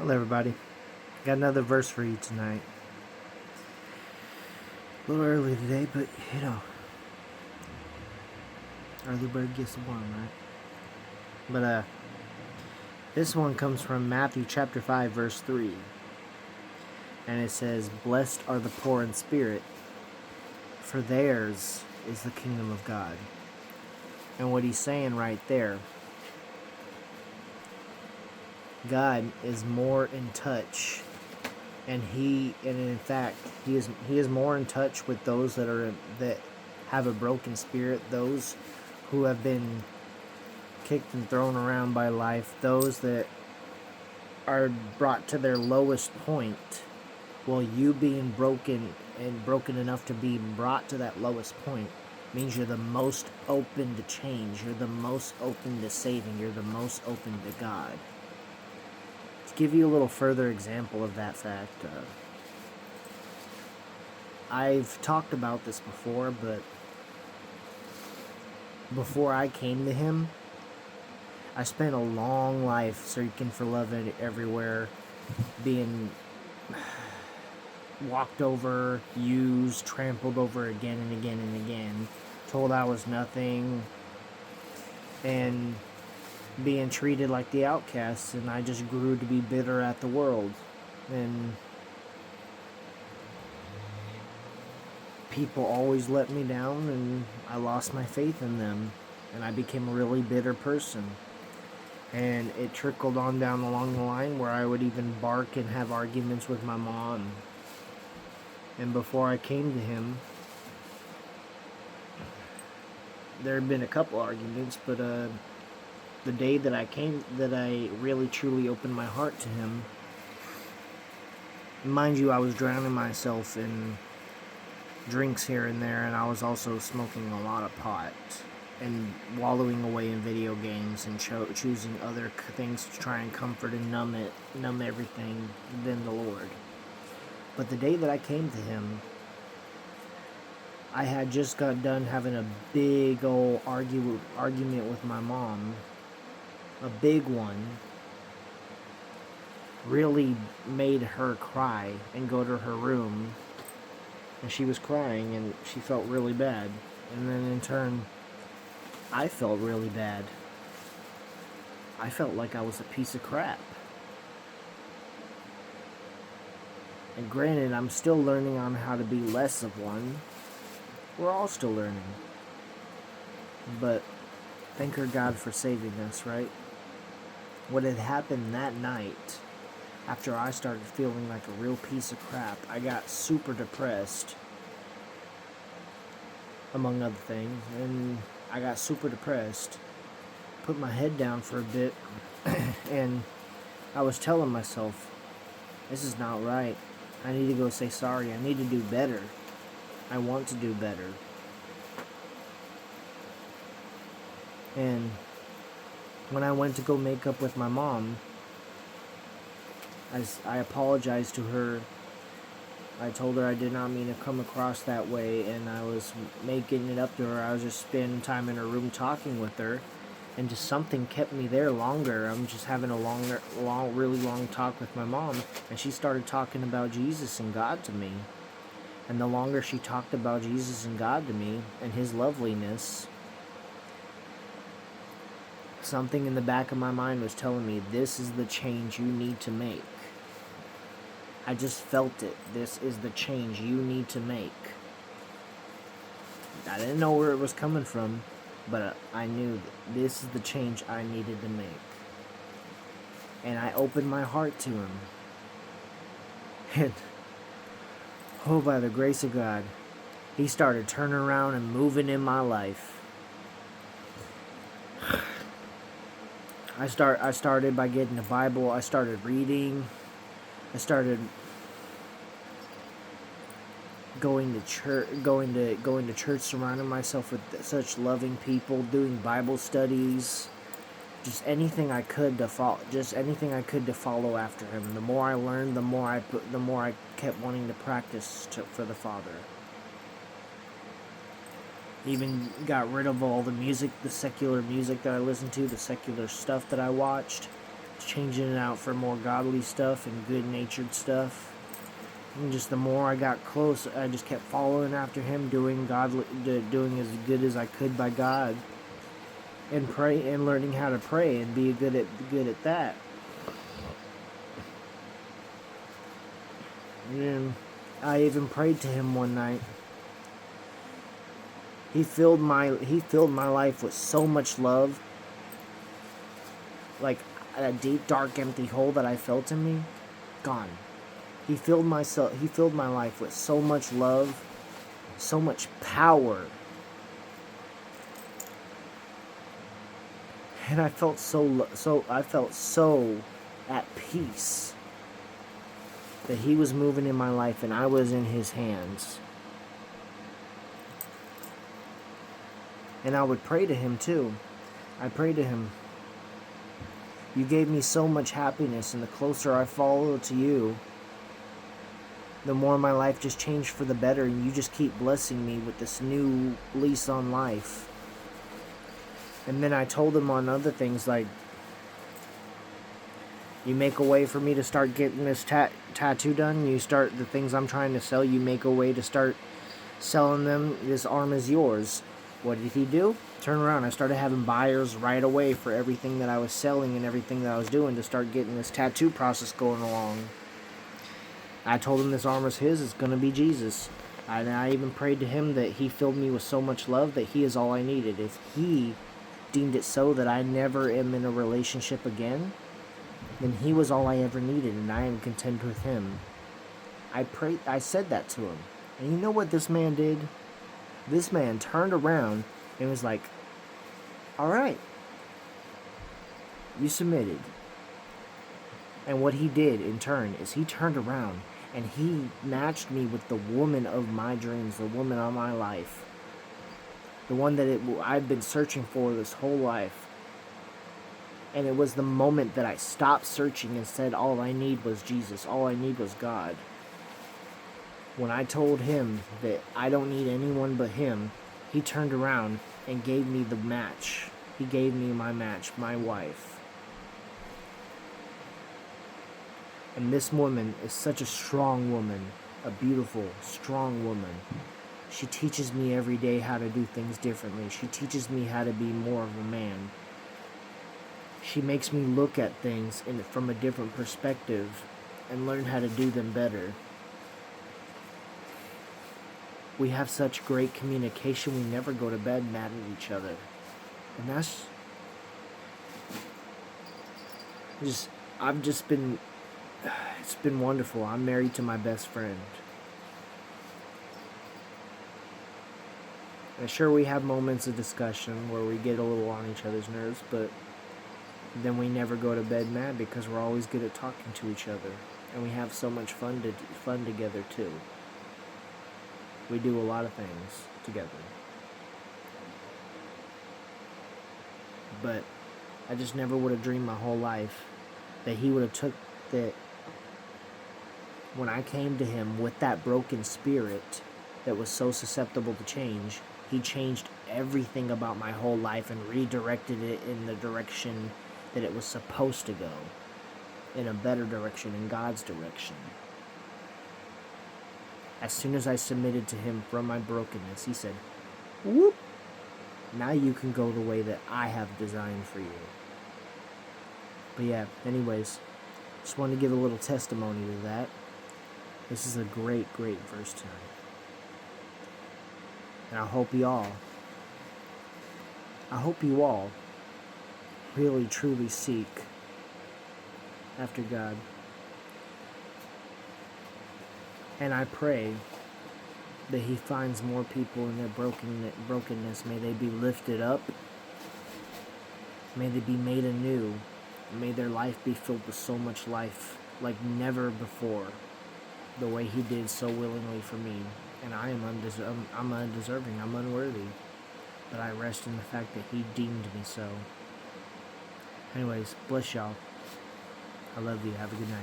Hello, everybody. Got another verse for you tonight. A little early today, but early bird gets the worm, right? But this one comes from Matthew chapter 5, verse 3, and it says, "Blessed are the poor in spirit, for theirs is the kingdom of God." And what he's saying right there, God is more in touch, and in fact, he is more in touch with those that have a broken spirit, those who have been kicked and thrown around by life, those that are brought to their lowest point. Well, you being broken and broken enough to be brought to that lowest point means you're the most open to change. You're the most open to saving. You're the most open to God. To give you a little further example of that fact, I've talked about this before, but before I came to Him, I spent a long life searching for love everywhere, being walked over, used, trampled over again and again and again, told I was nothing, and being treated like the outcast, and I just grew to be bitter at the world. And people always let me down, and I lost my faith in them, and I became a really bitter person. And it trickled on down along the line where I would even bark and have arguments with my mom. And before I came to Him, there had been a couple arguments, but the day that I really truly opened my heart to Him, mind you, I was drowning myself in drinks here and there, and I was also smoking a lot of pot and wallowing away in video games and choosing other things to try and comfort and numb everything than the Lord. But the day that I came to Him, I had just got done having a big old argument with my mom. A big one. Really made her cry and go to her room. And she was crying and she felt really bad. And then in turn, I felt really bad. I felt like I was a piece of crap. And granted, I'm still learning on how to be less of one. We're all still learning. But thank our God for saving us, right? What had happened that night, after I started feeling like a real piece of crap, I got super depressed, among other things, and I got super depressed, put my head down for a bit, and I was telling myself, this is not right. I need to go say sorry. I need to do better. I want to do better. And when I went to go make up with my mom, I apologized to her. I told her I did not mean to come across that way, and I was making it up to her. I was just spending time in her room talking with her, and just something kept me there longer. I'm just having a really long talk with my mom, and she started talking about Jesus and God to me. And the longer she talked about Jesus and God to me, and His loveliness, something in the back of my mind was telling me, this is the change you need to make. I just felt it. This is the change you need to make. I didn't know where it was coming from, but I knew that this is the change I needed to make. And I opened my heart to Him. And, oh, by the grace of God, He started turning around and moving in my life. I started by getting the Bible. I started reading. I started going to church, surrounding myself with such loving people, doing Bible studies, just anything I could to follow after Him. The more I learned, the more I kept wanting to practice for the Father. Even got rid of all the music, the secular music that I listened to, the secular stuff that I watched, changing it out for more godly stuff and good-natured stuff. And just the more I got close, I just kept following after him, doing as good as I could by God, and pray and learning how to pray and be good at that. And I even prayed to him one night. He filled my life with so much love, like a deep, dark, empty hole that I felt in me, gone. He filled my life with so much love, so much power, and I felt so at peace that he was moving in my life and I was in his hands. And I would pray to him too. I prayed to him, you gave me so much happiness, and the closer I follow to you, the more my life just changed for the better, and you just keep blessing me with this new lease on life. And then I told him on other things, like, you make a way for me to start getting this tattoo done. You start the things I'm trying to sell. You make a way to start selling them. This arm is yours. What did he do? Turn around. I started having buyers right away for everything that I was selling and everything that I was doing to start getting this tattoo process going along. I told him this arm is his. It's going to be Jesus. And I even prayed to him that he filled me with so much love that he is all I needed. If he deemed it so that I never am in a relationship again, then he was all I ever needed, and I am content with him. I said that to him. And you know what this man did? This man turned around and was like, all right, you submitted. And what he did in turn is he turned around and he matched me with the woman of my dreams, the woman of my life, the one that I've been searching for this whole life. And it was the moment that I stopped searching and said all I need was Jesus, all I need was God. When I told him that I don't need anyone but him, he turned around and gave me the match. He gave me my match, my wife. And this woman is such a strong woman, a beautiful, strong woman. She teaches me every day how to do things differently. She teaches me how to be more of a man. She makes me look at things from a different perspective and learn how to do them better. We have such great communication, we never go to bed mad at each other. And it's been wonderful. I'm married to my best friend. And sure, we have moments of discussion where we get a little on each other's nerves, but then we never go to bed mad because we're always good at talking to each other. And we have so much fun together too. We do a lot of things together. But I just never would have dreamed my whole life that he would have took that. When I came to him with that broken spirit that was so susceptible to change, he changed everything about my whole life and redirected it in the direction that it was supposed to go. In a better direction, in God's direction. As soon as I submitted to him from my brokenness, he said, whoop, now you can go the way that I have designed for you. But yeah, anyways, just wanted to give a little testimony to that. This is a great, great verse tonight. And I hope you all really, truly seek after God. And I pray that he finds more people in their brokenness. May they be lifted up. May they be made anew. May their life be filled with so much life like never before, the way he did so willingly for me. And I'm undeserving, I'm unworthy. But I rest in the fact that he deemed me so. Anyways, bless y'all. I love you. Have a good night.